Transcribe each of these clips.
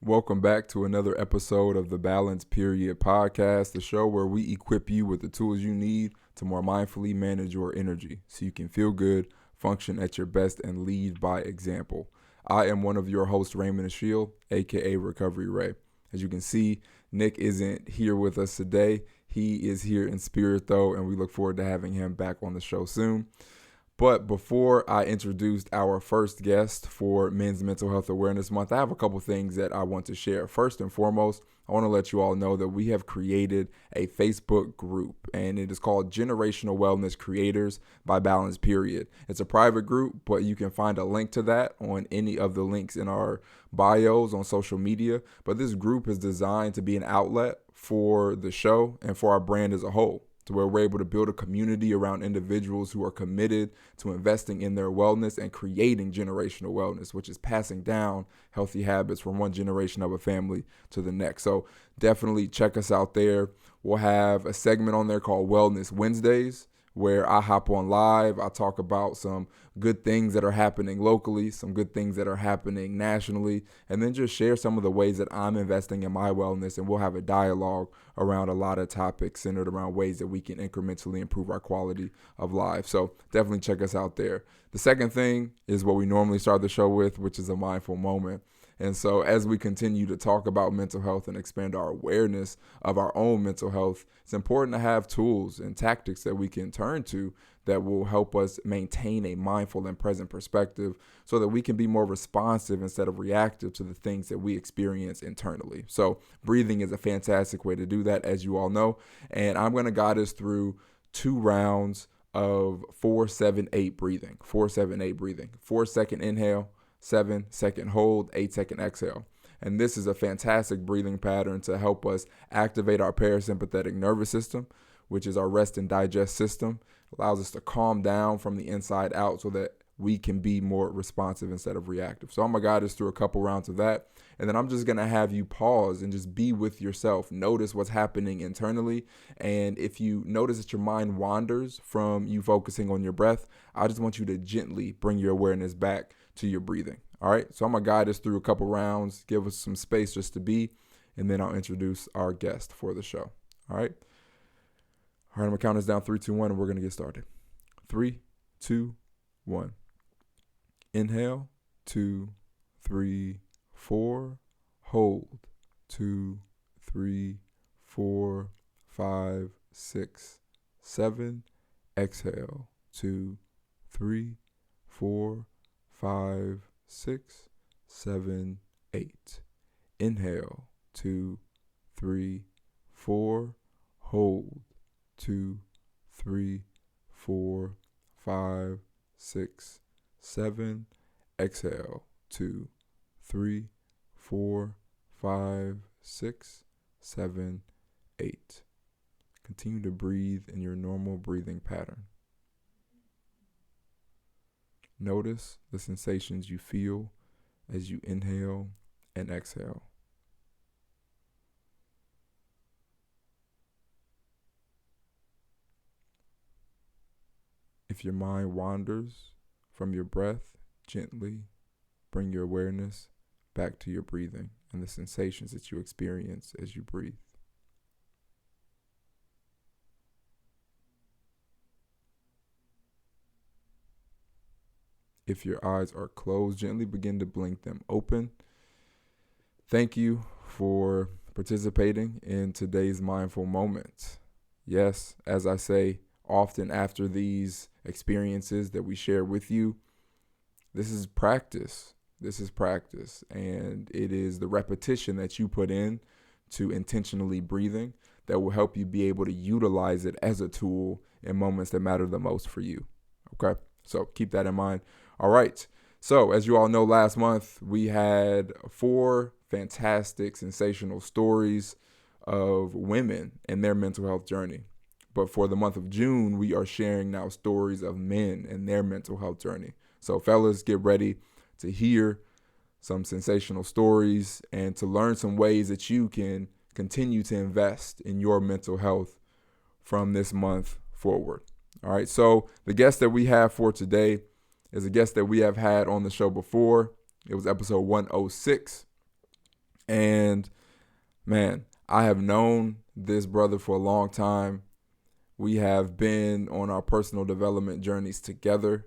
Welcome back to another episode of the Balance Period podcast, the show where we equip you with the tools you need to more mindfully manage your energy so you can feel good, function at your best, and lead by example. I am one of your hosts, Raymond Ashiel, aka Recovery Ray. As you can see, Nick isn't here with us today. He is here in spirit though, and we look forward to having him back on the show soon. But before I introduced our first guest for Men's Mental Health Awareness Month, I have a couple things that I want to share. First and foremost, I want to let you all know that we have created a Facebook group, and it is called Generational Wellness Creators by Balance Period. It's a private group, but you can find a link to that on any of the links in our bios on social media. But this group is designed to be an outlet for the show and for our brand as a whole, to where we're able to build a community around individuals who are committed to investing in their wellness and creating generational wellness, which is passing down healthy habits from one generation of a family to the next. So definitely check us out there. We'll have a segment on there called Wellness Wednesdays, where I hop on live. I talk about some good things that are happening locally, some good things that are happening nationally, and then just share some of the ways that I'm investing in my wellness. And we'll have a dialogue around a lot of topics centered around ways that we can incrementally improve our quality of life. So definitely check us out there. The second thing is what we normally start the show with, which is a mindful moment. And so as we continue to talk about mental health and expand our awareness of our own mental health, it's important to have tools and tactics that we can turn to that will help us maintain a mindful and present perspective so that we can be more responsive instead of reactive to the things that we experience internally. So breathing is a fantastic way to do that, as you all know. And I'm going to guide us through 2 rounds of 4-7-8 breathing. 4-7-8 breathing. 4-second inhale, 7-second hold, 8-second exhale. And this is a fantastic breathing pattern to help us activate our parasympathetic nervous system, which is our rest and digest system. It allows us to calm down from the inside out so that we can be more responsive instead of reactive. So I'm going to guide us through a couple rounds of that. And then I'm just going to have you pause and just be with yourself. Notice what's happening internally. And if you notice that your mind wanders from you focusing on your breath, I just want you to gently bring your awareness back to your breathing. All right. So I'm going to guide us through a couple rounds, give us some space just to be, and then I'll introduce our guest for the show. All right. All right. I'm going to count us down 3, 2, 1, and we're going to get started. 3, 2, 1. Inhale, 2, 3, 4. Hold, 2, 3, 4, 5, 6, 7. Exhale, 2, 3, 4, 5, 6, 7, 8. Inhale, 2, 3, 4. Hold, 2, 3, 4, 5, 6, 7. Exhale, 2, 3, 4, 5, 6, 7, 8. Continue to breathe in your normal breathing pattern. Notice the sensations you feel as you inhale and exhale. If your mind wanders from your breath, gently bring your awareness back to your breathing and the sensations that you experience as you breathe. If your eyes are closed, gently begin to blink them open. Thank you for participating in today's mindful moment. Yes, as I say often after these experiences that we share with you, this is practice. This is practice, and it is the repetition that you put in to intentionally breathing that will help you be able to utilize it as a tool in moments that matter the most for you. Okay, so keep that in mind. All right. So as you all know, last month we had 4 fantastic, sensational stories of women and their mental health journey. But for the month of June, we are sharing now stories of men and their mental health journey. So fellas, get ready to hear some sensational stories and to learn some ways that you can continue to invest in your mental health from this month forward. All right. So the guest that we have for today is a guest that we have had on the show before. It was episode 106. And man, I have known this brother for a long time. We have been on our personal development journeys together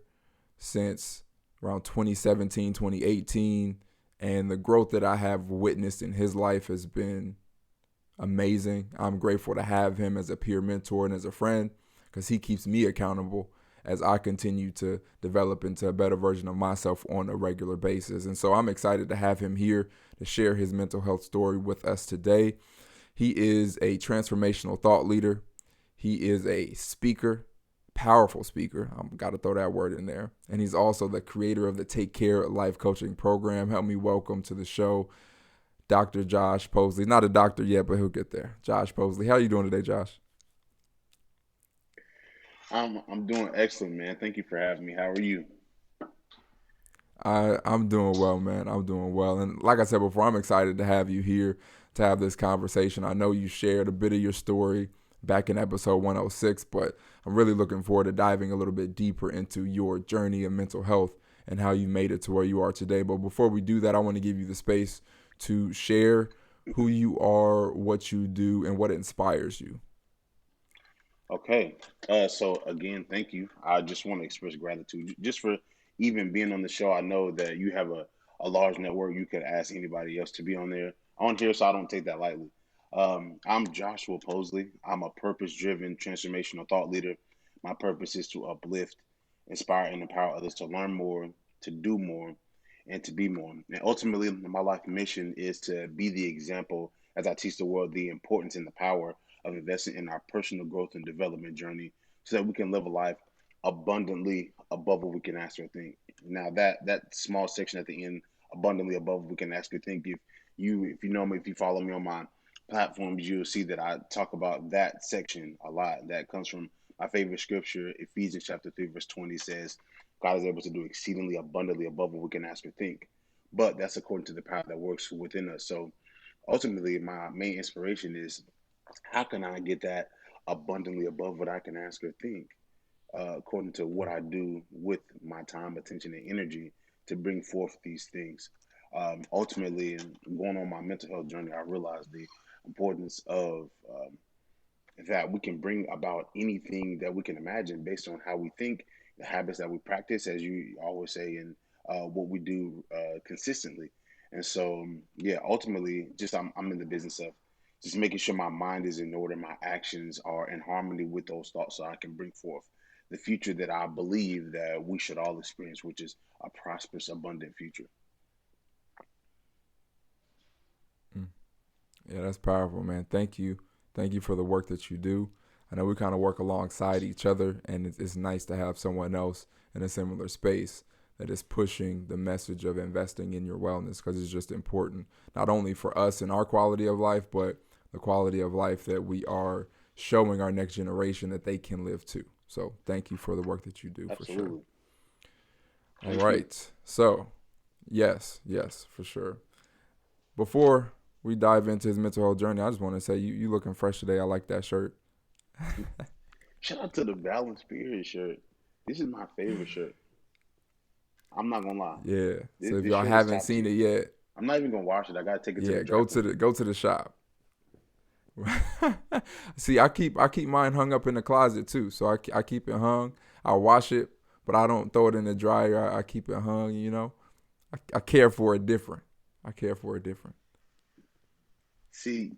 since around 2017, 2018. And the growth that I have witnessed in his life has been amazing. I'm grateful to have him as a peer mentor and as a friend because he keeps me accountable as I continue to develop into a better version of myself on a regular basis. And so I'm excited to have him here to share his mental health story with us today. He is a transformational thought leader. He is a speaker, powerful speaker. I've got to throw that word in there. And he's also the creator of the Take Care Life Coaching Program. Help me welcome to the show Dr. Josh Posley. Not a doctor yet, but he'll get there. Josh Posley. How are you doing today, Josh? I'm doing excellent, man. Thank you for having me. How are you? I'm doing well, man. I'm doing well. And like I said before, I'm excited to have you here to have this conversation. I know you shared a bit of your story back in episode 106, but I'm really looking forward to diving a little bit deeper into your journey of mental health and how you made it to where you are today. But before we do that, I want to give you the space to share who you are, what you do, and what inspires you. Okay. So again, thank you. I just want to express gratitude just for even being on the show. I know that you have a large network. You could ask anybody else to be on here, so I don't take that lightly. I'm Joshua Posley. I'm a purpose-driven transformational thought leader. My purpose is to uplift, inspire, and empower others to learn more, to do more, and to be more. And ultimately, my life mission is to be the example as I teach the world the importance and the power of investing in our personal growth and development journey so that we can live a life abundantly above what we can ask or think. Now that small section at the end, abundantly above what we can ask or think, if you know me, if you follow me on my platforms, you'll see that I talk about that section a lot. That comes from my favorite scripture, Ephesians chapter 3, verse 20 says, God is able to do exceedingly abundantly above what we can ask or think. But that's according to the power that works within us. So ultimately, my main inspiration is how can I get that abundantly above what I can ask or think, according to what I do with my time, attention, and energy to bring forth these things. Ultimately, in going on my mental health journey, I realized the importance of that we can bring about anything that we can imagine based on how we think, the habits that we practice, as you always say, and what we do consistently. And so, yeah, ultimately, just I'm in the business of just making sure my mind is in order, my actions are in harmony with those thoughts, so I can bring forth the future that I believe that we should all experience, which is a prosperous, abundant future. Mm. Yeah, that's powerful, man. Thank you. Thank you for the work that you do. I know we kind of work alongside each other, and it's nice to have someone else in a similar space that is pushing the message of investing in your wellness because it's just important, not only for us and our quality of life, but the quality of life that we are showing our next generation that they can live too. So thank you for the work that you do for sure. Absolutely. All Thank you. right. So, yes, for sure. Before we dive into his mental health journey, I just want to say you looking fresh today. I like that shirt. Shout out to the Balanced Spirit shirt. This is my favorite shirt. I'm not gonna lie. Yeah. So if This y'all shirt is haven't top seen tier. it yet, I'm not even gonna wash it. I gotta take it to the yeah, dry cleaner. go to the shop. See, I keep mine hung up in the closet too. So I keep it hung. I wash it, but I don't throw it in the dryer. I keep it hung. I care for it different. I care for it different. See,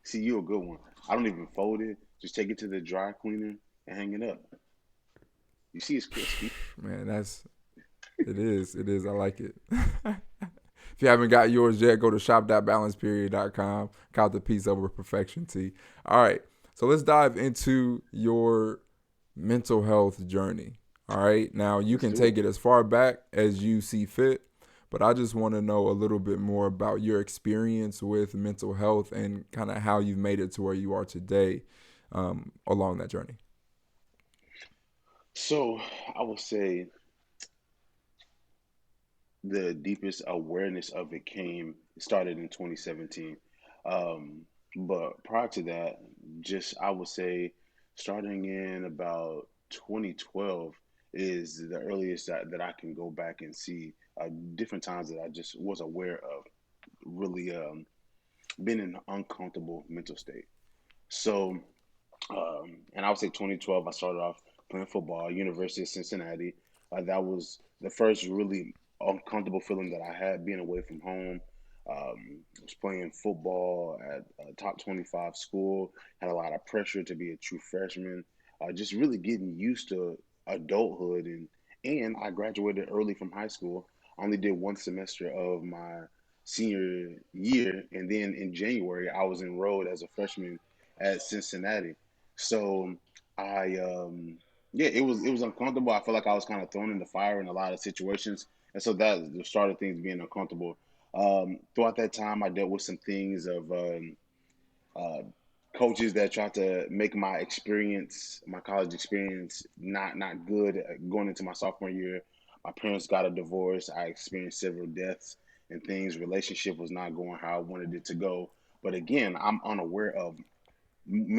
see, you a good one. I don't even fold it. Just take it to the dry cleaner and hang it up. You see, it's crispy. Man, it is. I like it. If you haven't got yours yet, go to shop.balanceperiod.com. Count the piece over perfection tea. All right. So let's dive into your mental health journey. All right. Now, you Let's can do take it. it as far back as you see fit, but I just want to know a little bit more about your experience with mental health and kind of how you've made it to where you are today along that journey. So, I would say the deepest awareness of it started in 2017. But prior to that, just I would say starting in about 2012 is the earliest that I can go back and see different times that I just was aware of really been in an uncomfortable mental state. So and I would say 2012, I started off playing football, University of Cincinnati. That was the first really uncomfortable feeling that I had being away from home. I was playing football at a top 25 school, had a lot of pressure to be a true freshman, just really getting used to adulthood. And I graduated early from high school. I only did one semester of my senior year. And then in January, I was enrolled as a freshman at Cincinnati. So I yeah, it was uncomfortable. I felt like I was kind of thrown in the fire in a lot of situations, and so that started things being uncomfortable. Throughout that time, I dealt with some things of uh, coaches that tried to make my experience, my college experience, not good. Going into my sophomore year, my parents got a divorce. I experienced several deaths and things. Relationship was not going how I wanted it to go. But again, I'm unaware of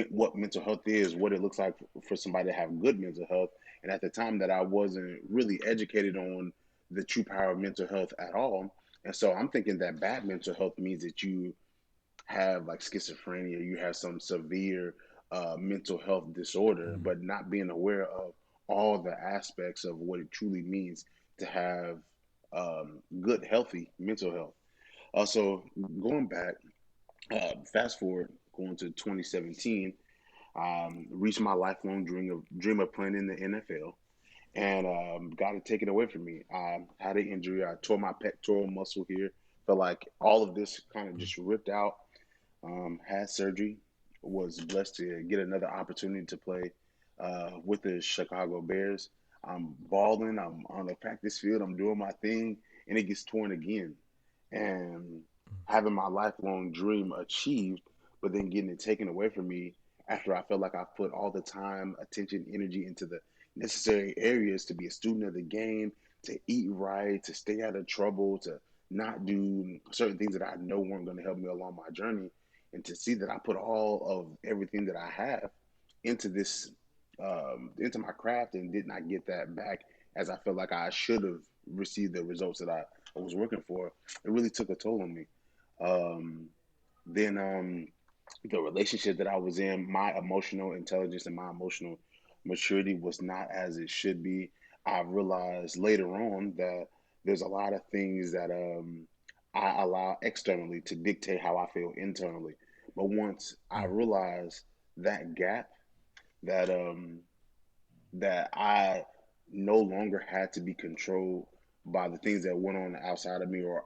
what mental health is, what it looks like for somebody to have good mental health. And at the time that I wasn't really educated on the true power of mental health at all. And so I'm thinking that bad mental health means that you have like schizophrenia, you have some severe mental health disorder, Mm, but not being aware of all the aspects of what it truly means to have good, healthy mental health. Also, going back, fast forward, going to 2017, reached my lifelong dream of playing in the NFL, and got it taken away from me. I had an injury. I tore my pectoral muscle here. Felt like all of this kind of mm, just ripped out. Had surgery. Was blessed to get another opportunity to play with the Chicago Bears. I'm balling. I'm on the practice field. I'm doing my thing, and it gets torn again. And having my lifelong dream achieved, but then getting it taken away from me after I felt like I put all the time, attention, energy into the necessary areas to be a student of the game, to eat right, to stay out of trouble, to not do certain things that I know weren't going to help me along my journey, and to see that I put all of everything that I have into this, into my craft, and did not get that back as I felt like I should have received the results that I was working for. It really took a toll on me. Um, then the relationship that I was in, my emotional intelligence and my emotional maturity was not as it should be. I realized later on that there's a lot of things that I allow externally to dictate how I feel internally. But once I mm, realized that gap, that that I no longer had to be controlled by the things that went on outside of me, or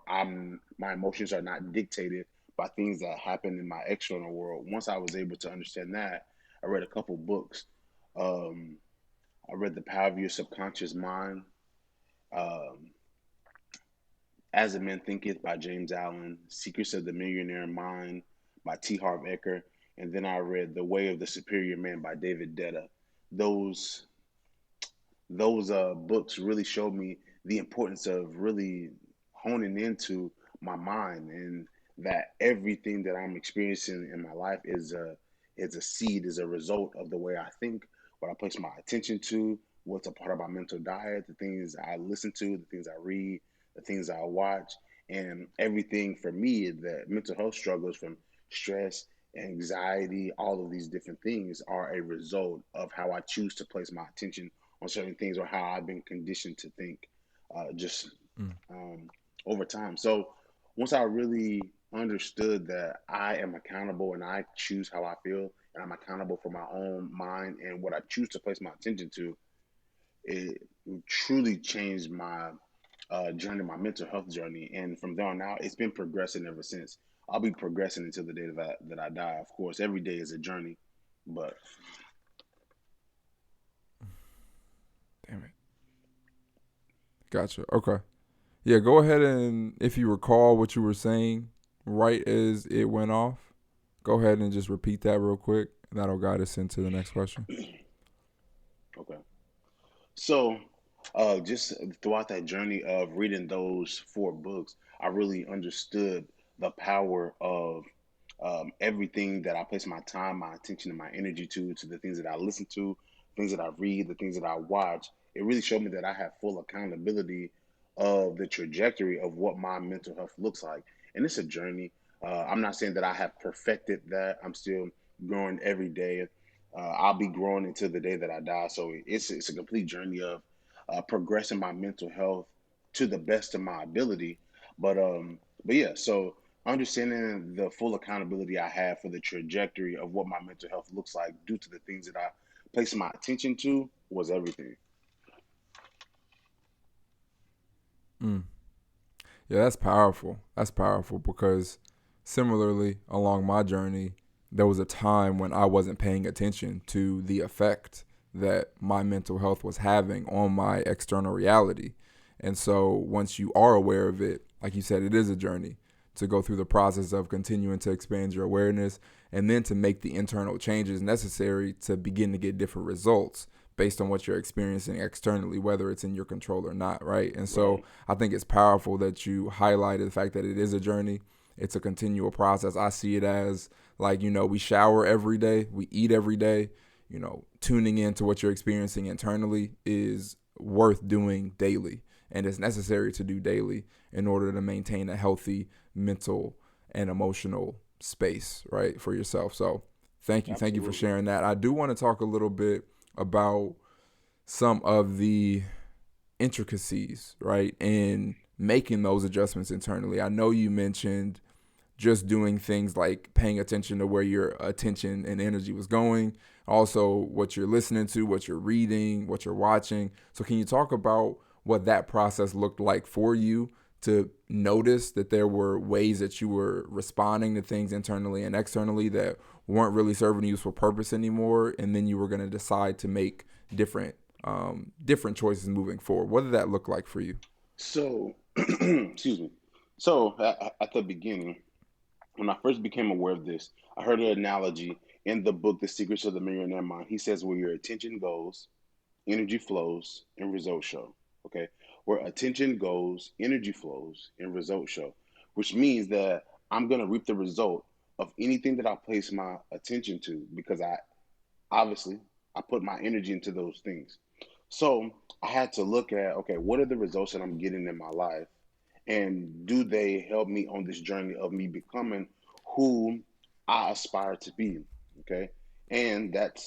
my emotions are not dictated by things that happen in my external world. Once I was able to understand that, I read a couple books. Um, I read The Power of Your Subconscious Mind, um, As a Man Thinketh by James Allen, Secrets of the Millionaire Mind by T. Harv Eker, and then I read The Way of the Superior Man by David Detta. Those those books really showed me the importance of really honing into my mind, and that everything that I'm experiencing in my life is a seed, is a result of the way I think, what I place my attention to, what's a part of my mental diet, the things I listen to, the things I read, the things I watch, and everything for me. The mental health struggles from stress, anxiety, all of these different things are a result of how I choose to place my attention on certain things, or how I've been conditioned to think, just mm, um, over time. So once I really understood that I am accountable and I choose how I feel, and I'm accountable for my own mind and what I choose to place my attention to, it truly changed my journey, my mental health journey. And from there on out, it's been progressing ever since. I'll be progressing until the day that I die. Of course, every day is a journey, but damn it. Gotcha. Okay. Yeah, go ahead and if you recall what you were saying right as it went off, go ahead and just repeat that real quick. And that'll guide us into the next question. okay. So, just throughout that journey of reading those four books, I really understood the power of everything that I place my time, my attention, and my energy to the things that I listen to, things that I read, the things that I watch, it really showed me that I have full accountability of the trajectory of what my mental health looks like. And it's a journey. I'm not saying that I have perfected that. I'm still growing every day. I'll be growing until the day that I die. So it's a complete journey of progressing my mental health to the best of my ability. But yeah, so understanding the full accountability I have for the trajectory of what my mental health looks like due to the things that I place my attention to was everything. Mm. Yeah, that's powerful. That's powerful because similarly, along my journey, there was a time when I wasn't paying attention to the effect that my mental health was having on my external reality. And so once you are aware of it, like you said, it is a journey to go through the process of continuing to expand your awareness and then to make the internal changes necessary to begin to get different results based on what you're experiencing externally, whether it's in your control or not, right? And so Right. I think it's powerful that you highlighted the fact that it is a journey. It's a continual process. I see it as like, we shower every day, we eat every day. Tuning into what you're experiencing internally is worth doing daily, and it's necessary to do daily in order to maintain a healthy mental and emotional space, right, for yourself. So thank you for Absolutely. sharing that. I do want to talk a little bit about some of the intricacies, right, in making those adjustments internally. I know you mentioned just doing things like paying attention to where your attention and energy was going, also what you're listening to, what you're reading, what you're watching. So, can you talk about what that process looked like for you to notice that there were ways that you were responding to things internally and externally that weren't really serving a useful purpose anymore, and then you were going to decide to make different choices moving forward? What did that look like for you? So, excuse me. So, at the beginning, when I first became aware of this, I heard an analogy in the book, The Secrets of the Millionaire Mind. He says, where your attention goes, energy flows, and results show. Okay. Where attention goes, energy flows, and results show, which means that I'm going to reap the result of anything that I place my attention to because obviously I put my energy into those things. So I had to look at, okay, what are the results that I'm getting in my life? And do they help me on this journey of me becoming who I aspire to be? Okay. And that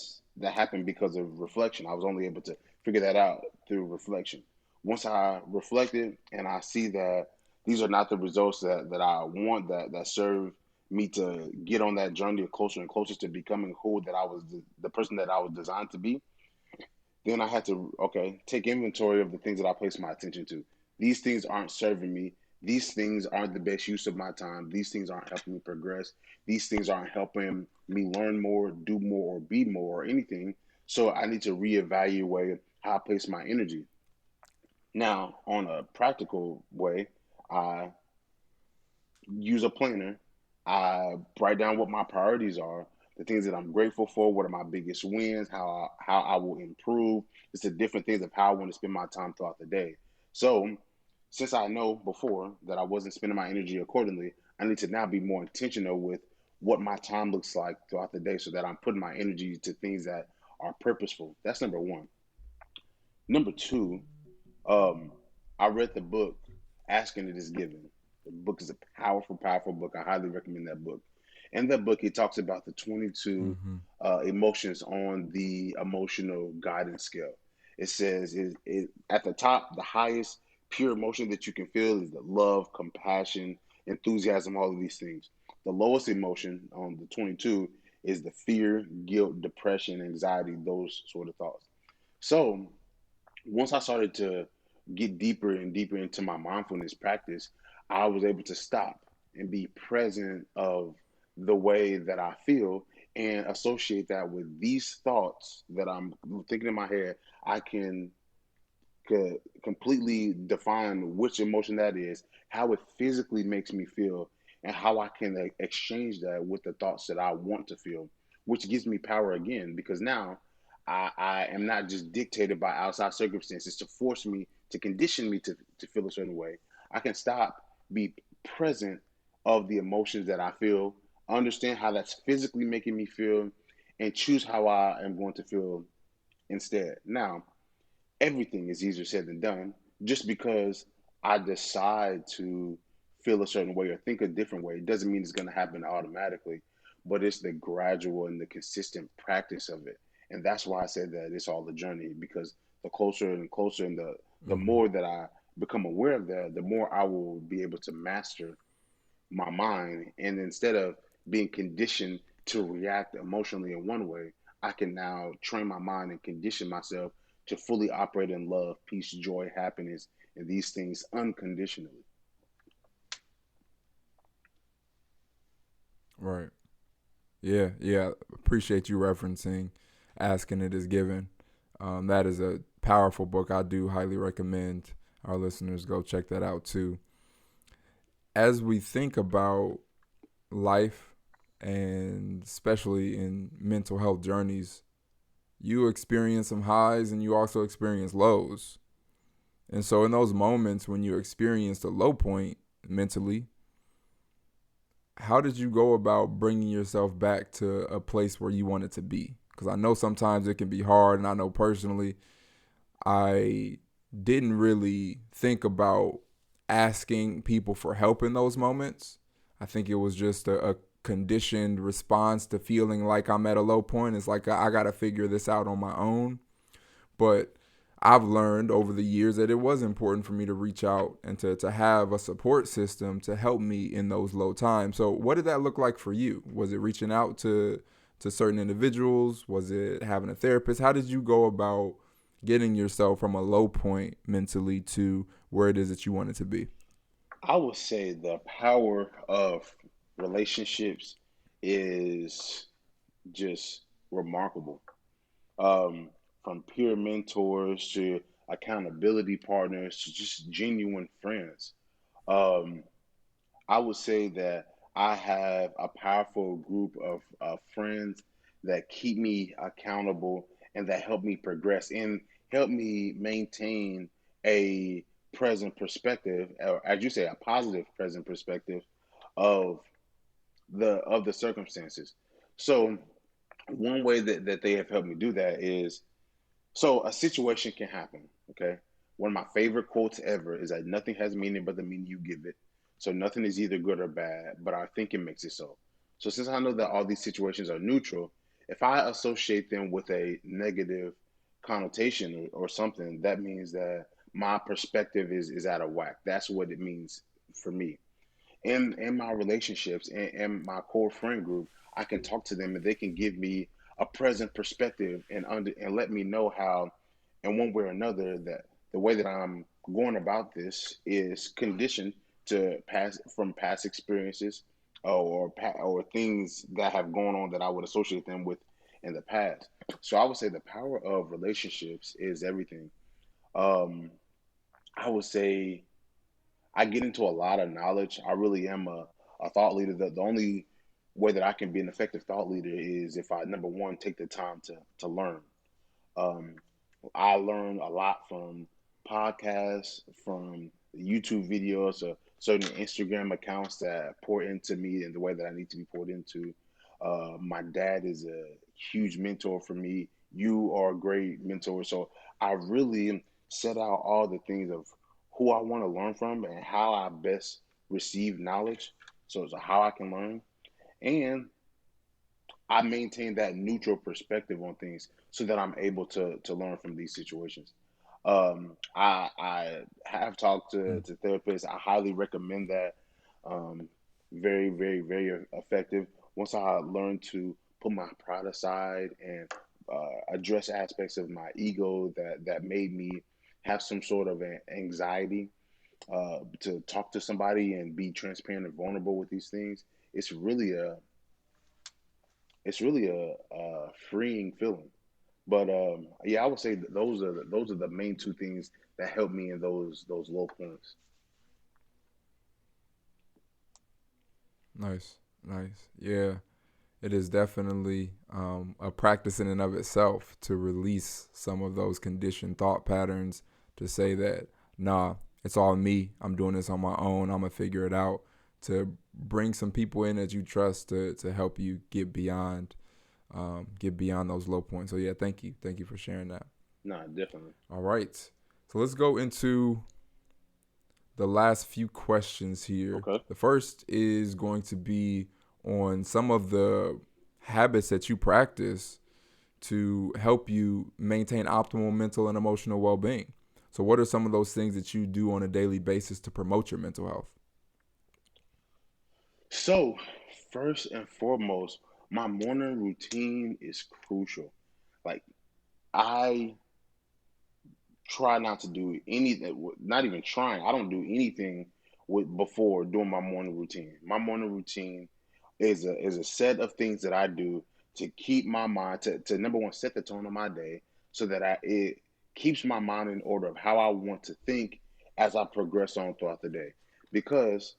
happened because of reflection. I was only able to figure that out through reflection. Once I reflected and I see that these are not the results that I want, that serve me to get on that journey closer and closer to becoming who that I was, the person that I was designed to be, then I had to, okay, take inventory of the things that I place my attention to. These things aren't serving me. These things aren't the best use of my time. These things aren't helping me progress. These things aren't helping me learn more, do more, or be more, or anything. So I need to reevaluate how I place my energy. Now, on a practical way, I use a planner. I write down what my priorities are, the things that I'm grateful for, what are my biggest wins, how I will improve. It's the different things of how I want to spend my time throughout the day. So, since I know before that I wasn't spending my energy accordingly, I need to now be more intentional with what my time looks like throughout the day so that I'm putting my energy to things that are purposeful. That's number one. Number two, um, I read the book Asking It Is Given. The book is a powerful, powerful book. I highly recommend that book. In that book, he talks about the 22 Mm-hmm. emotions on the emotional guidance scale. It says at the top, the highest pure emotion that you can feel is the love, compassion, enthusiasm, all of these things. The lowest emotion on the 22 is the fear, guilt, depression, anxiety, those sort of thoughts. So once I started to get deeper and deeper into my mindfulness practice, I was able to stop and be present of the way that I feel and associate that with these thoughts that I'm thinking in my head. I can completely define which emotion that is, how it physically makes me feel, and how I can exchange that with the thoughts that I want to feel, which gives me power again because now I am not just dictated by outside circumstances to force me to condition me to feel a certain way. I can stop, be present of the emotions that I feel. understand how that's physically making me feel, and choose how I am going to feel instead. Now, everything is easier said than done. Just because I decide to feel a certain way or think a different way doesn't mean it's going to happen automatically, but it's the gradual and the consistent practice of it. And that's why I said that it's all a journey, because the closer and closer and the Mm-hmm. more that I become aware of that, the more I will be able to master my mind. And instead of being conditioned to react emotionally in one way, I can now train my mind and condition myself to fully operate in love, peace, joy, happiness, and these things unconditionally. Right. Yeah, yeah. Appreciate you referencing Asking It Is Given. That is a powerful book. I do highly recommend our listeners go check that out too. As we think about life and especially in mental health journeys, you experience some highs and you also experience lows. And so, in those moments when you experience the low point mentally, how did you go about bringing yourself back to a place where you wanted to be? Because I know sometimes it can be hard, and I know personally, I didn't really think about asking people for help in those moments. I think it was just a conditioned response to feeling like I'm at a low point. It's like I got to figure this out on my own. But I've learned over the years that it was important for me to reach out and to have a support system to help me in those low times. So what did that look like for you? Was it reaching out to certain individuals? Was it having a therapist? How did you go about getting yourself from a low point mentally to where it is that you want it to be? I would say the power of relationships is just remarkable. Um, from peer mentors to accountability partners to just genuine friends. Um, I would say that I have a powerful group of friends that keep me accountable and that help me progress and help me maintain a present perspective, or as you say, a positive present perspective of the circumstances. So one way that they have helped me do that is, so a situation can happen, okay? One of my favorite quotes ever is that nothing has meaning but the meaning you give it. So nothing is either good or bad, but our thinking makes it so. So since I know that all these situations are neutral, if I associate them with a negative connotation or something, that means that my perspective is out of whack. That's what it means for me. In my relationships and my core friend group, I can talk to them and they can give me a present perspective and let me know how, in one way or another, that the way that I'm going about this is conditioned to past experiences or things that have gone on that I would associate them with in the past. So I would say the power of relationships is everything. Um, I would say I get into a lot of knowledge. I really am a thought leader. The only way that I can be an effective thought leader is if I, number one, take the time to learn. Um, I learn a lot from podcasts, from YouTube videos, or certain Instagram accounts that pour into me in the way that I need to be poured into. My dad is a huge mentor for me. You are a great mentor. So I really set out all the things of who I want to learn from and how I best receive knowledge. So how I can learn. And I maintain that neutral perspective on things so that I'm able to learn from these situations. I have talked to therapists. I highly recommend that. Um, very, very, very effective. Once I learned to put my pride aside and address aspects of my ego that made me have some sort of anxiety, to talk to somebody and be transparent and vulnerable with these things, it's really a it's really a freeing feeling. But yeah, I would say that those are the main two things that help me in those low points. Nice, nice. Yeah, it is definitely a practice in and of itself to release some of those conditioned thought patterns to say that, nah, it's all me. I'm doing this on my own. I'm going to figure it out. to bring some people in that you trust to help you get beyond those low points. So yeah, thank you for sharing that. Nah, definitely. All right, so let's go into the last few questions here. Okay. The first is going to be on some of the habits that you practice to help you maintain optimal mental and emotional well-being. So what are some of those things that you do on a daily basis to promote your mental health? So, first and foremost, my morning routine is crucial. Like, I try not to do anything, not even trying. I don't do anything before doing my morning routine. My morning routine is a set of things that I do to keep my mind to number one, set the tone of my day so that it keeps my mind in order of how I want to think as I progress on throughout the day. Because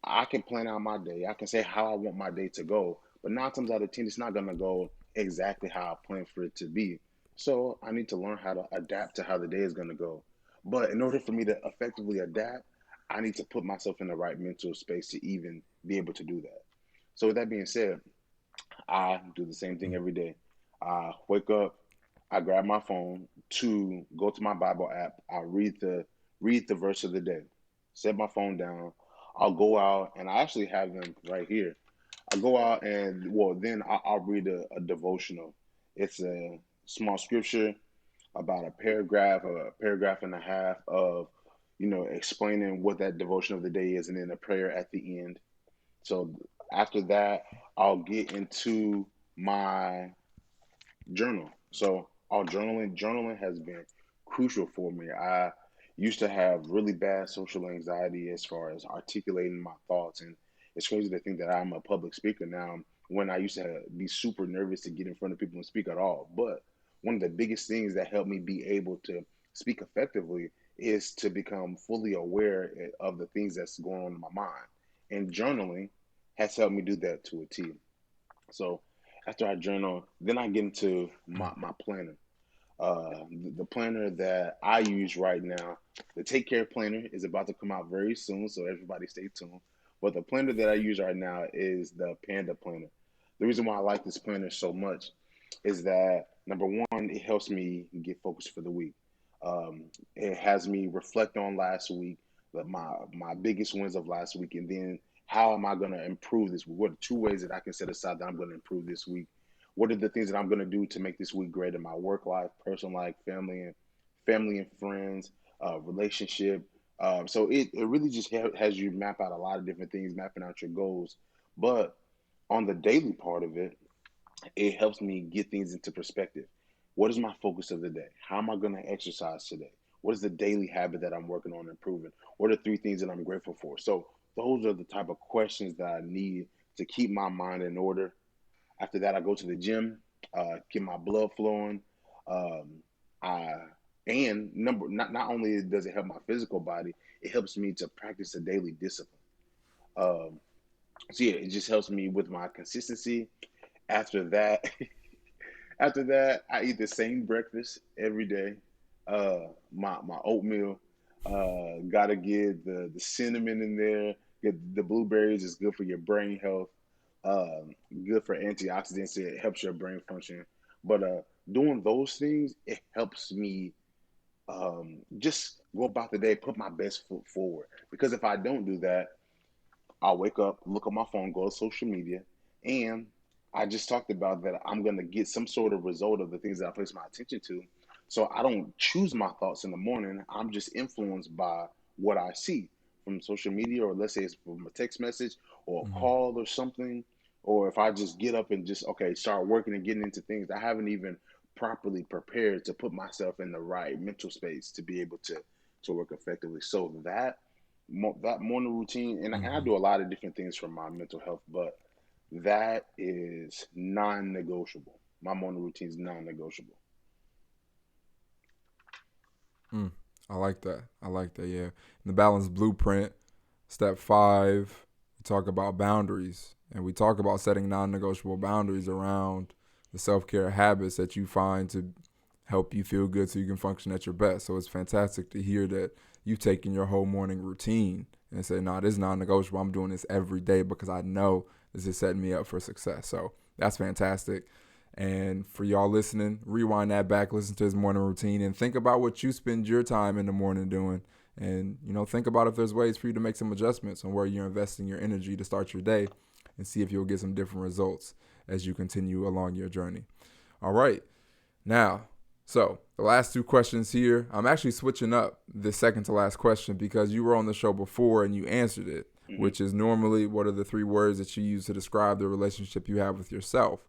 I can plan out my day. I can say how I want my day to go, but 9 times out of 10, it's not gonna go exactly how I plan for it to be. So I need to learn how to adapt to how the day is gonna go. But in order for me to effectively adapt, I need to put myself in the right mental space to even be able to do that. So with that being said, I do the same thing every day. I wake up, I grab my phone to go to my Bible app. I read the verse of the day. Set my phone down. I'll go out and I actually have them right here. I go out and well, then I'll read a devotional. It's a small scripture about a paragraph and a half of, explaining what that devotion of the day is, and then a prayer at the end. So after that, I'll get into my journal. So our journaling has been crucial for me. I used to have really bad social anxiety as far as articulating my thoughts, and it's crazy to think that I'm a public speaker now when I used to be super nervous to get in front of people and speak at all. But one of the biggest things that helped me be able to speak effectively is to become fully aware of the things that's going on in my mind. And journaling has helped me do that to a T. So after I journal, then I get into my planner. The planner that I use right now, the Take Care planner, is about to come out very soon, so everybody stay tuned. But the planner that I use right now is the Panda planner. The reason why I like this planner so much is that number one, it helps me get focused for the week. It has me reflect on last week, my biggest wins of last week, and then how am I going to improve this? What are 2 ways that I can set aside that I'm going to improve this week? What are the things that I'm going to do to make this week great in my work life, personal life, family and friends, relationship? So it really just has you map out a lot of different things, mapping out your goals. But on the daily part of it, it helps me get things into perspective. What is my focus of the day? How am I going to exercise today? What is the daily habit that I'm working on improving? What are 3 things that I'm grateful for? So those are the type of questions that I need to keep my mind in order. After that, I go to the gym, get my blood flowing. Um, I and number not only does it help my physical body, it helps me to practice a daily discipline. Um, so yeah, it just helps me with my consistency. After that, After that, I eat the same breakfast every day. My oatmeal. Gotta get the cinnamon in there. Get the blueberries is good for your brain health. Good for antioxidants. It helps your brain function. But doing those things, it helps me just go about the day, put my best foot forward. Because if I don't do that, I'll wake up, look at my phone, go to social media, and I just talked about that I'm going to get some sort of result of the things that I place my attention to. So I don't choose my thoughts in the morning. I'm just influenced by what I see from social media, or let's say it's from a text message or a Mm-hmm. call or something. Or if I just get up and just, okay, start working and getting into things, I haven't even properly prepared to put myself in the right mental space to be able to work effectively. So that morning routine, and I Mm-hmm. do a lot of different things for my mental health, but that is non-negotiable. My morning routine is non-negotiable. Mm. I like that. I like that. Yeah. In the balanced blueprint, step 5, we talk about boundaries, and we talk about setting non-negotiable boundaries around the self-care habits that you find to help you feel good so you can function at your best. So it's fantastic to hear that you've taken your whole morning routine and say, no, this is non-negotiable. I'm doing this every day because I know this is setting me up for success. So that's fantastic. And for y'all listening, rewind that back, listen to his morning routine, and think about what you spend your time in the morning doing. And, think about if there's ways for you to make some adjustments on where you're investing your energy to start your day, and see if you'll get some different results as you continue along your journey. All right. Now, so the last two questions here, I'm actually switching up the second to last question because you were on the show before and you answered it, Mm-hmm. which is normally what are the three words that you use to describe the relationship you have with yourself.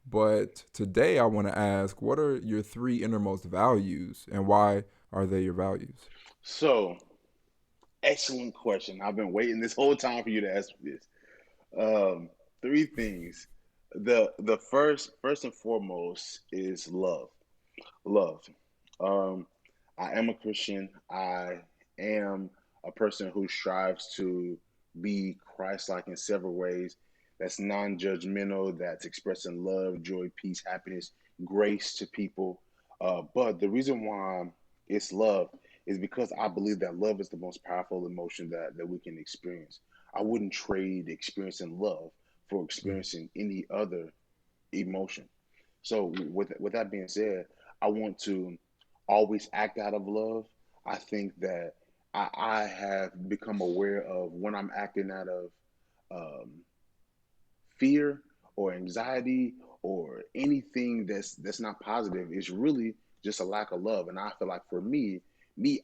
But today I want to ask, what are your three innermost values and why are they your values? So, excellent question. I've been waiting this whole time for you to ask me this. Um, Three things. The first and foremost is love. Love. Um, I am a Christian. I am a person who strives to be Christ-like in several ways. That's non-judgmental. That's expressing love, joy, peace, happiness, grace to people. But the reason why it's love is because I believe that love is the most powerful emotion that we can experience. I wouldn't trade experiencing love for experiencing any other emotion. So with that being said, I want to always act out of love. I think that I have become aware of when I'm acting out of um, fear or anxiety or anything that's not positive is really just a lack of love. And I feel like for me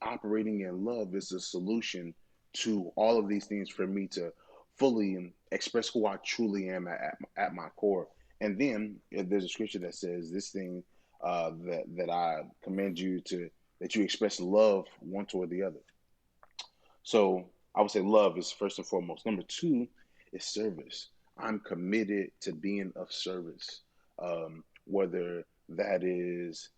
operating in love is a solution to all of these things for me to fully express who I truly am at my core. And then if there's a scripture that says this thing that I commend you to that you express love one toward the other. So I would say love is first and foremost. Number two is service. I'm committed to being of service, whether that is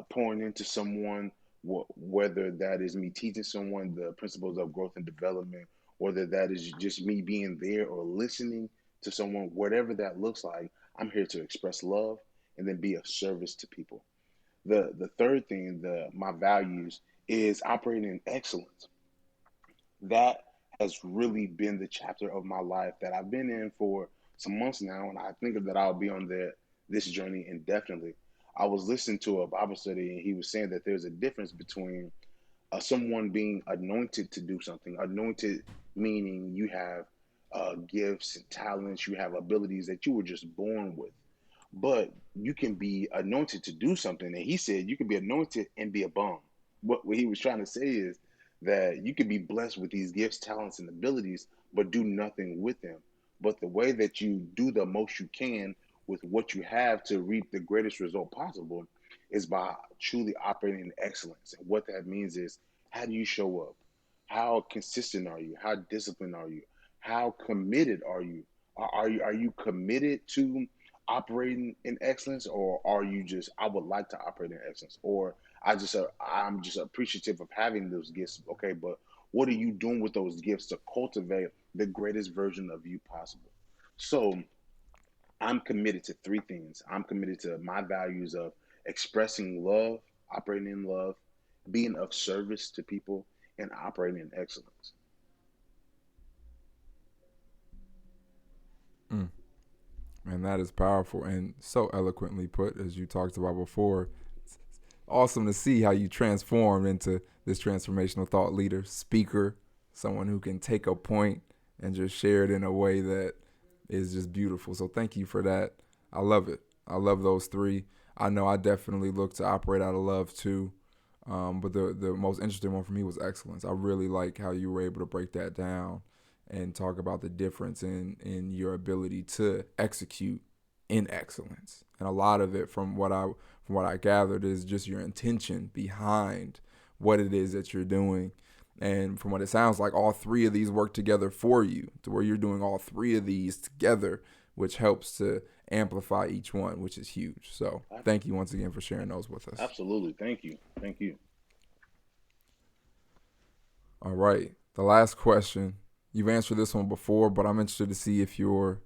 pouring into someone, whether that is me teaching someone the principles of growth and development, whether that is just me being there or listening to someone, whatever that looks like, I'm here to express love and then be of service to people. The third thing, the my values is operating in excellence. That has really been the chapter of my life that I've been in for some months now, and I think that I'll be on this journey indefinitely. I was listening to a Bible study, and he was saying that there's a difference between someone being anointed to do something. Anointed meaning you have gifts and talents, you have abilities that you were just born with, but you can be anointed to do something. And he said you can be anointed and be a bum. What he was trying to say is that you could be blessed with these gifts, talents, and abilities, but do nothing with them. But the way that you do the most you can with what you have to reap the greatest result possible is by truly operating in excellence. And what that means is how do you show up? How consistent are you? How disciplined are you? How committed are you? Are you committed to operating in excellence, or are you just I would like to operate in excellence, or I'm just appreciative of having those gifts? Okay, but what are you doing with those gifts to cultivate the greatest version of you possible? So I'm committed to three things. I'm committed to my values of expressing love, operating in love, being of service to people, and operating in excellence. Mm. And that is powerful and so eloquently put, as you talked about before. It's awesome to see how you transformed into this transformational thought leader, speaker, someone who can take a point and just share it in a way that is just beautiful. So thank you for that. I love it. I love those three. I know I definitely look to operate out of love too. But the most interesting one for me was excellence. I really like how you were able to break that down and talk about the difference in your ability to execute in excellence. And a lot of it from what I gathered is just your intention behind what it is that you're doing. And from what it sounds like, all three of these work together for you to where you're doing all three of these together, which helps to amplify each one, which is huge. So thank you once again for sharing those with us. Absolutely. Thank you. Thank you. All right. The last question. You've answered this one before, but I'm interested to see if your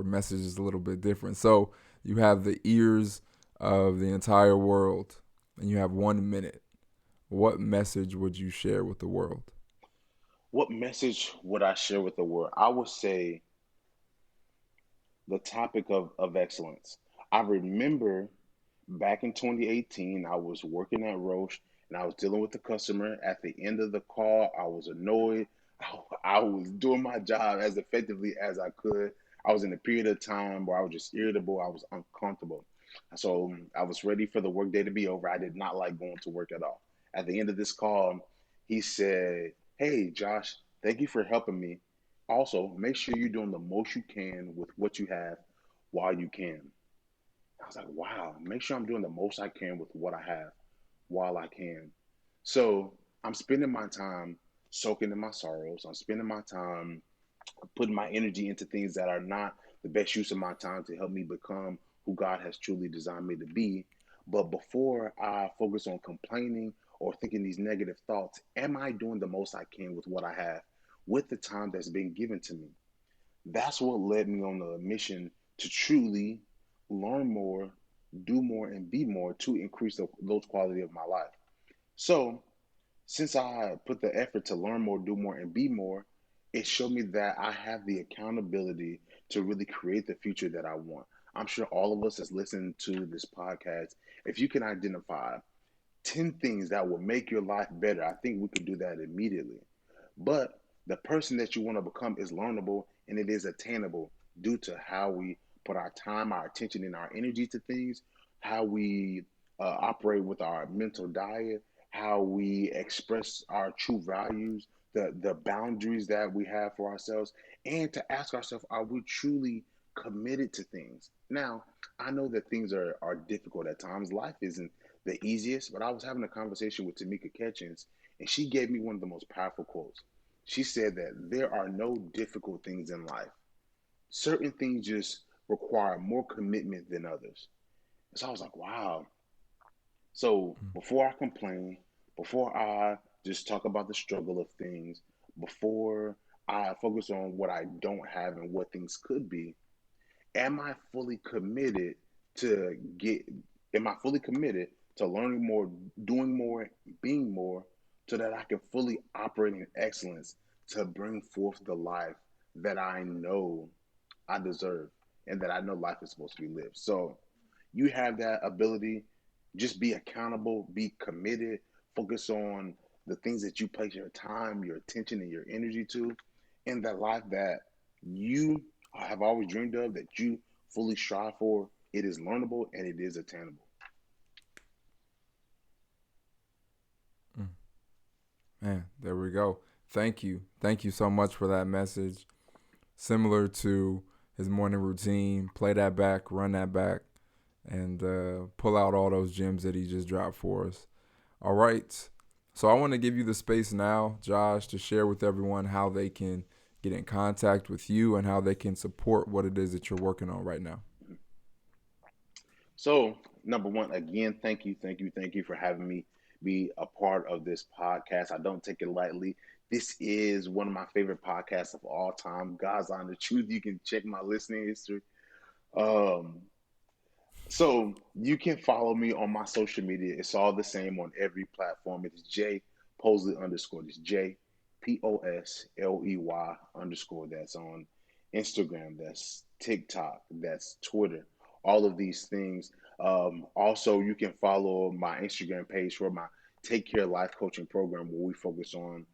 message is a little bit different. So you have the ears of the entire world and you have 1 minute. What message would you share with the world? What message would I share with the world? I would say the topic of excellence. I remember back in 2018, I was working at Roche and I was dealing with the customer. At the end of the call, I was annoyed. I was doing my job as effectively as I could. I was in a period of time where I was just irritable. I was uncomfortable. So I was ready for the workday to be over. I did not like going to work at all. At the end of this call, he said, "Hey, Josh, thank you for helping me. Also, make sure you're doing the most you can with what you have while you can." I was like, wow, make sure I'm doing the most I can with what I have while I can. So I'm spending my time soaking in my sorrows. I'm spending my time putting my energy into things that are not the best use of my time to help me become who God has truly designed me to be. But before I focus on complaining or thinking these negative thoughts, am I doing the most I can with what I have, with the time that's been given to me? That's what led me on the mission to truly learn more, do more, and be more to increase those quality of my life. So, since I put the effort to learn more, do more, and be more, it showed me that I have the accountability to really create the future that I want. I'm sure all of us that's listening to this podcast, if you can identify 10 things that will make your life better, I think we could do that immediately. But the person that you want to become is learnable and it is attainable due to how we put our time, our attention, and our energy to things, how we operate with our mental diet, how we express our true values, the boundaries that we have for ourselves, and to ask ourselves, are we truly committed to things? Now, I know that things are difficult at times. Life isn't the easiest, but I was having a conversation with Tamika Catchings, and she gave me one of the most powerful quotes. She said that there are no difficult things in life. Certain things just require more commitment than others. So I was like, wow. So before I complain, before I just talk about the struggle of things, before I focus on what I don't have and what things could be, am I fully committed to get am I fully committed to learning more, doing more, being more, so that I can fully operate in excellence to bring forth the life that I know I deserve and that I know life is supposed to be lived. So you have that ability. Just be accountable, be committed, focus on the things that you place your time, your attention, and your energy to in that life that you have always dreamed of, that you fully strive for. It is learnable and it is attainable. Mm. Man, there we go. Thank you. Thank you so much for that message. Similar to his morning routine, play that back, run that back, and pull out all those gems that he just dropped for us. All right. So I want to give you the space now, Josh, to share with everyone how they can get in contact with you and how they can support what it is that you're working on right now. So, number one, again, thank you, thank you, thank you for having me be a part of this podcast. I don't take it lightly. This is one of my favorite podcasts of all time. God's on the truth. You can check my listening history. Um, So you can follow me on my social media. It's all the same on every platform. It is J Posley underscore. It's JPosley underscore. That's on Instagram. That's TikTok. That's Twitter. All of these things. Also, you can follow my Instagram page for my Take Care Life Coaching Program, where we focus on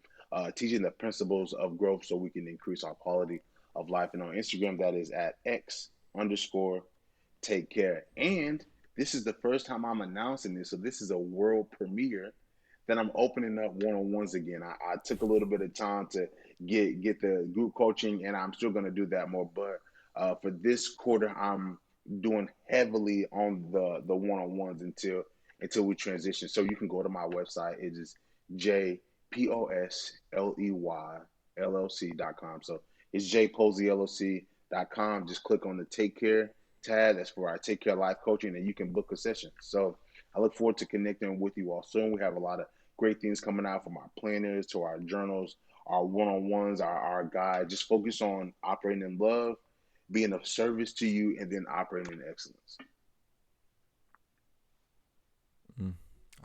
teaching the principles of growth so we can increase our quality of life. And on Instagram, that is at X underscore take care. And this is the first time I'm announcing this, so this is a world premiere that I'm opening up one-on-ones again. I took a little bit of time to get the group coaching, and I'm still going to do that more. But for this quarter, I'm doing heavily on the one-on-ones until we transition. So you can go to my website. It is jposleyllc.com. So it's jposleyllc.com. Just click on the take care tab. That's for our Take Care Life Coaching, and you can book a session. So I look forward to connecting with you all soon. We have a lot of great things coming out from our planners to our journals, our one-on-ones, our guide. Just focus on operating in love, being of service to you, and then operating in excellence. Mm,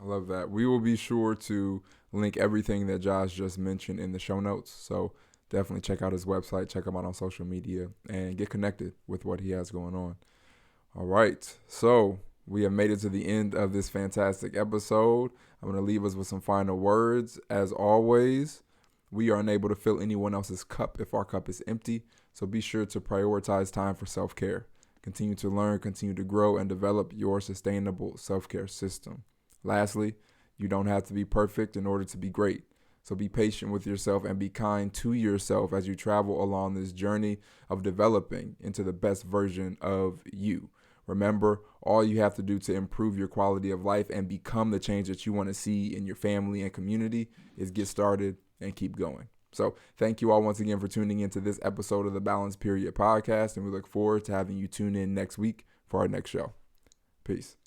I love that. We will be sure to link everything that Josh just mentioned in the show notes. So definitely check out his website, check him out on social media, and get connected with what he has going on. All right. So we have made it to the end of this fantastic episode. I'm going to leave us with some final words. As always, we are unable to fill anyone else's cup if our cup is empty. So be sure to prioritize time for self-care. Continue to learn, continue to grow, and develop your sustainable self-care system. Lastly, you don't have to be perfect in order to be great. So be patient with yourself and be kind to yourself as you travel along this journey of developing into the best version of you. Remember, all you have to do to improve your quality of life and become the change that you want to see in your family and community is get started and keep going. So thank you all once again for tuning into this episode of the Balance Period podcast, and we look forward to having you tune in next week for our next show. Peace.